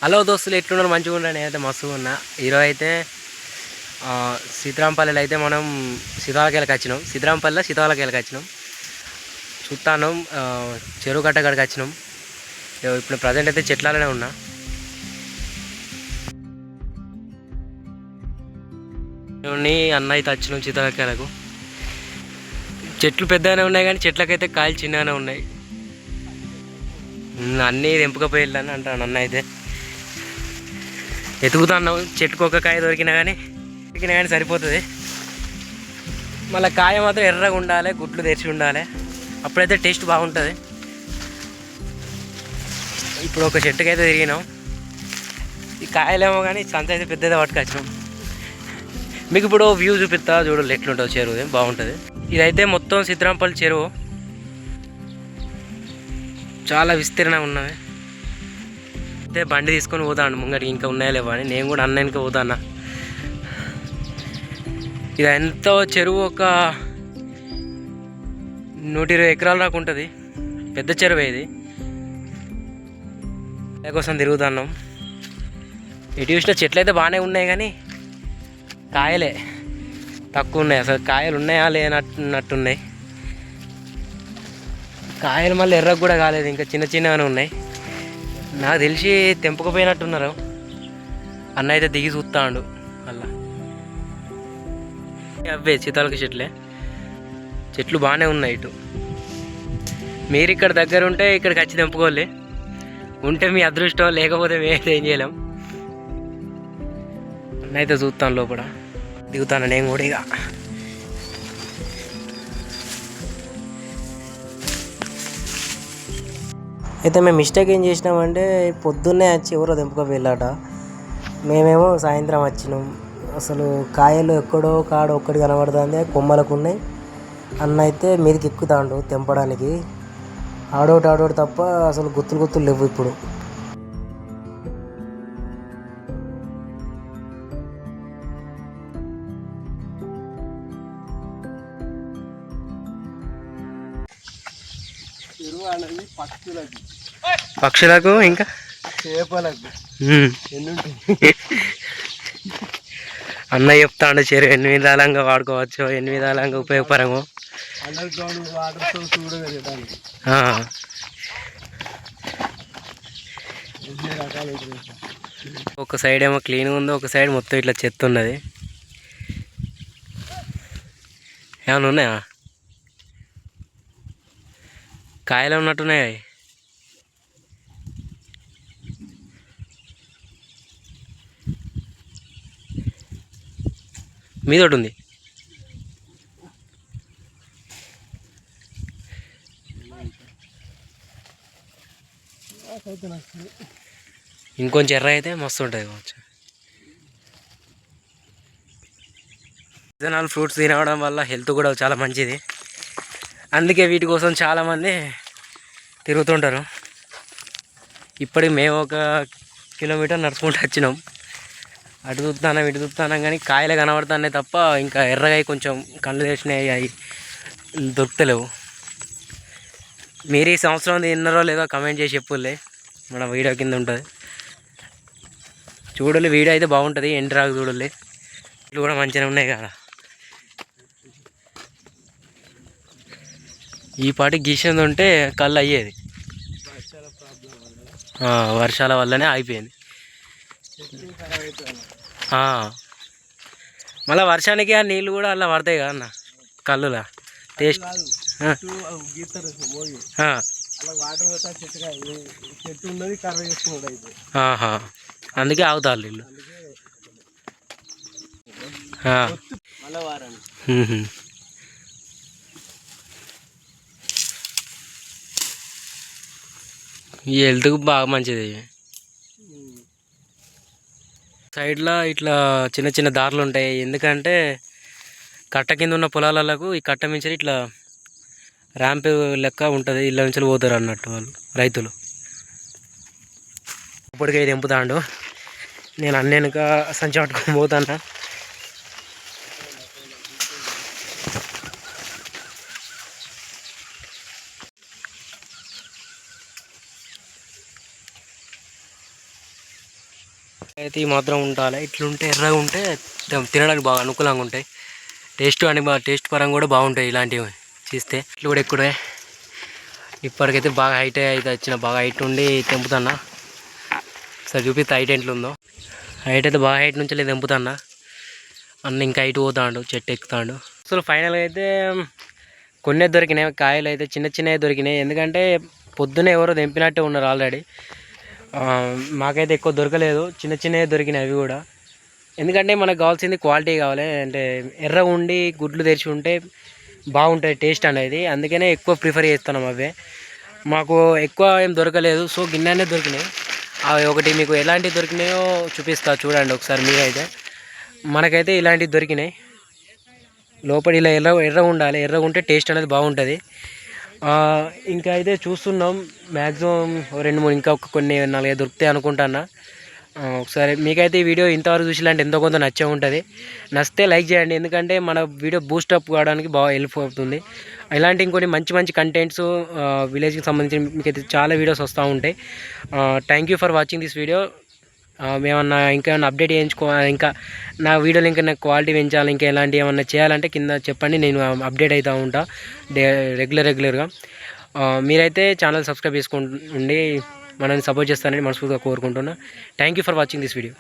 Hello దోస్తులు, ఎట్లున్నారు? మంచిగా ఉన్నా. నేనైతే మస్తుగా ఉన్నా. ఈరోజు అయితే సీతారాంపల్లిలో అయితే మనం సీతాలకేళ్ళకి వచ్చినాం. సీతాలకేళ్ళకి వచ్చినాం. చూస్తాను చెరువు కట్ట కాడికి వచ్చినాం. ఇప్పుడు ప్రజెంట్ అయితే చెట్లలోనే ఉన్నా. అన్న అయితే వచ్చినాం సీతాలకేళ్ళకు. చెట్లు పెద్దగానే ఉన్నాయి కానీ చెట్లకైతే కాయలు చిన్నగానే ఉన్నాయి. అన్నీ తెంపుకపోయి అంటాను అన్న అయితే. ఎతుకుతున్నాం, చెట్టుకు ఒక కాయ దొరికినా కానీ సరిపోతుంది. మళ్ళీ కాయ మాత్రం ఎర్రగా ఉండాలి, గుడ్లు తెరిచి ఉండాలి, అప్పుడైతే టేస్ట్ బాగుంటుంది. ఇప్పుడు ఒక చెట్టుకి అయితే తిరిగినాం. ఈ కాయలేమో కానీ సంత అయితే పెద్దదే పట్టుకొచ్చినాం. మీకు ఇప్పుడు వ్యూ చూపిస్తా, చూడాలి ఎట్లుంటుంది చెరువు. బాగుంటుంది. ఇదైతే మొత్తం సీతారాంపల్లి చెరువు, చాలా విస్తీర్ణంగా ఉన్నది. అయితే బండి తీసుకొని పోతాను ముంగడికి, ఇంకా ఉన్నాయా లేవా అని. నేను కూడా అన్న వెనక పోతాను. ఇది ఎంతో చెరువు ఒక 120 ఎకరాల దాకా ఉంటుంది. పెద్ద చెరువు ఇది. కోసం తిరుగుతున్నాం. ఇటు చూసిన చెట్లు అయితే బాగానే ఉన్నాయి కానీ కాయలే తక్కువ ఉన్నాయి. అసలు కాయలు ఉన్నాయా లేనట్టున్నాయి. కాయలు మళ్ళీ ఎర్రకు కూడా కాలేదు, ఇంకా చిన్న చిన్నగానే ఉన్నాయి. నాకు తెలిసి తెంపకపోయినట్టున్నారు. అన్న అయితే దిగి చూస్తాడు. అలా అవే సీతాలకి చెట్లు బాగానే ఉన్నాయి. ఇటు మీరు ఇక్కడ దగ్గర ఉంటే ఇక్కడికి వచ్చి తెంపుకోవాలి. ఉంటే మీ అదృష్టం, లేకపోతే మేమైతే ఏం చేయలేం. అన్న అయితే చూస్తాను, లోపల దిగుతాను నేను కూడా. ఇక అయితే మేము మిస్టేక్ ఏం చేసినామంటే, పొద్దున్నే వచ్చి ఎవరో తెంపుకోపోయాట. మేమేమో సాయంత్రం వచ్చినాం. అసలు కాయలు ఎక్కడో కాడ ఒక్కటి కనబడుతుంది, కొమ్మలకు ఉన్నాయి. అన్న అయితే మీదకి ఎక్కుతాడు తెంపడానికి. ఆడోటి తప్ప అసలు గుత్తులు లేవు ఇప్పుడు. పక్షులకు ఇంకా చేపలకు అన్న చెప్తాడు, చెరువు ఎన్ని విధాలంగా వాడుకోవచ్చు, ఎన్ని విధాలంగా ఉపయోగపడము. ఒక సైడ్ ఏమో క్లీన్గా ఉంది, ఒక సైడ్ మొత్తం ఇట్లా చెత్త ఉన్నది. ఏమైనా ఉన్నాయా? కాయలు ఉన్నట్టున్నాయి. మీదోటి ఉంది. ఇంకొంచెం ఎర్ర అయితే మస్తు ఉంటుంది కావచ్చు. సీజనల్ ఫ్రూట్స్ తినడం వల్ల హెల్త్ కూడా చాలా మంచిది. అందుకే వీటి కోసం చాలామంది తిరుగుతుంటారు. ఇప్పటికి మేము ఒక కిలోమీటర్ నడుచుకుంటూ వచ్చినాం. అటు చూస్తున్నాం, ఇటు చూస్తున్నాం కానీ కాయలు కనబడుతున్నాయి తప్ప ఇంకా ఎర్రగా కొంచెం కళ్ళు తెచ్చినాయి, అవి దొరుకుతలేవు. మీరు ఈ సంవత్సరం తిన్నారో లేదో కమెంట్ చేసి చెప్పులే, మన వీడియో కింద ఉంటుంది. చూడాలి, వీడియో అయితే బాగుంటుంది. ఎండ్రాకు చూడాలి, ఇట్లు కూడా మంచిగా ఉన్నాయి కదా. ఈ పాటి గీసింది ఉంటే కళ్ళు అయ్యేది. వర్షాల వల్లనే ఆగిపోయింది. మళ్ళీ వర్షానికి ఆ నీళ్ళు కూడా అలా పడతాయి కదా అన్న, కళ్ళులా టేస్ట్. అందుకే ఆగుతారు నీళ్ళు. ఈ హెల్త్కు బాగా మంచిది. సైడ్లో ఇట్లా చిన్న చిన్న దారులు ఉంటాయి. ఎందుకంటే కట్ట కింద ఉన్న పొలాలకు ఈ కట్ట మించి ఇట్లా ర్యాంప్ లెక్క ఉంటుంది, ఇళ్ళ నుంచి పోతారు అన్నట్టు వాళ్ళు రైతులు. ఇప్పటికే తెంపుతాడు. నేను అన్నేనుక సంచి పట్టుకొని పోతాను. అయితే ఈ మాత్రం ఉండాలి. ఇట్లుంటే ఎర్రగా ఉంటే తినడానికి బాగా అనుకూలంగా ఉంటాయి. టేస్ట్ అని టేస్ట్ పరంగా కూడా బాగుంటాయి ఇలాంటివి చేస్తే. ఇట్లు కూడా ఎక్కువే. ఇప్పటికైతే బాగా హైట్ అయితే వచ్చిన, బాగా హైట్ ఉండి తెంపుతున్నా. సరే చూపిస్తా హైట్ ఎట్లా ఉందో. హైట్ అయితే బాగా హైట్ నుంచి తెంపుతున్నా. అన్న ఇంకా హైట్ పోతాడు, చెట్టు ఎక్కుతాడు. అసలు ఫైనల్గా అయితే కొన్ని దొరికినాయి కాయలు, అయితే చిన్న చిన్నవి దొరికినాయి. ఎందుకంటే పొద్దునే ఎవరో తెంపినట్టే ఉన్నారు ఆల్రెడీ. మాకైతే ఎక్కువ దొరకలేదు, చిన్న చిన్నవి దొరికినాయి అవి కూడా. ఎందుకంటే మనకు కావాల్సింది క్వాలిటీ కావాలి, అంటే ఎర్ర ఉండి గుడ్లు తెరిచి ఉంటే బాగుంటుంది టేస్ట్ అనేది. అందుకనే ఎక్కువ ప్రిఫర్ చేస్తున్నాం అవే. మాకు ఎక్కువ ఏం దొరకలేదు, సో గిన్నెనే దొరికినాయి. అవి ఒకటి మీకు ఎలాంటివి దొరికినాయో చూపిస్తా చూడండి ఒకసారి. మీరైతే మనకైతే ఇలాంటివి దొరికినాయి. లోపల ఇలా ఎర్ర ఉండాలి, ఎర్ర ఉంటే టేస్ట్ అనేది బాగుంటుంది. ఇంకా అయితే చూస్తున్నాం, మ్యాక్సిమం 2-3 ఇంకా కొన్ని 4 దొరుకుతాయి అనుకుంటున్నా. ఒకసారి మీకైతే ఈ వీడియో ఇంతవరకు చూసిలాంటి ఎంతో కొంత నచ్చే ఉంటుంది. నచ్చితే లైక్ చేయండి, ఎందుకంటే మన వీడియో బూస్టప్ కావడానికి బాగా హెల్ప్ అవుతుంది. ఇలాంటి ఇంకొన్ని మంచి మంచి కంటెంట్స్ విలేజ్కి సంబంధించి మీకైతే చాలా వీడియోస్ వస్తూ ఉంటాయి. Thank you for watching this video. మేమన్నా ఇంకేమన్నా అప్డేట్ ఇంకా నా వీడియోలు ఇంకా నాకు క్వాలిటీ పెంచాలి, ఇంకా ఎలాంటి ఏమన్నా చేయాలంటే కింద చెప్పండి, నేను అప్డేట్ అవుతూ ఉంటా రెగ్యులర్గా. మీరైతే ఛానల్ సబ్స్క్రైబ్ చేసుకుంటుండి మనల్ని సపోర్ట్ చేస్తానని మనస్ఫూర్తిగా కోరుకుంటున్నా. Thank you for watching this video.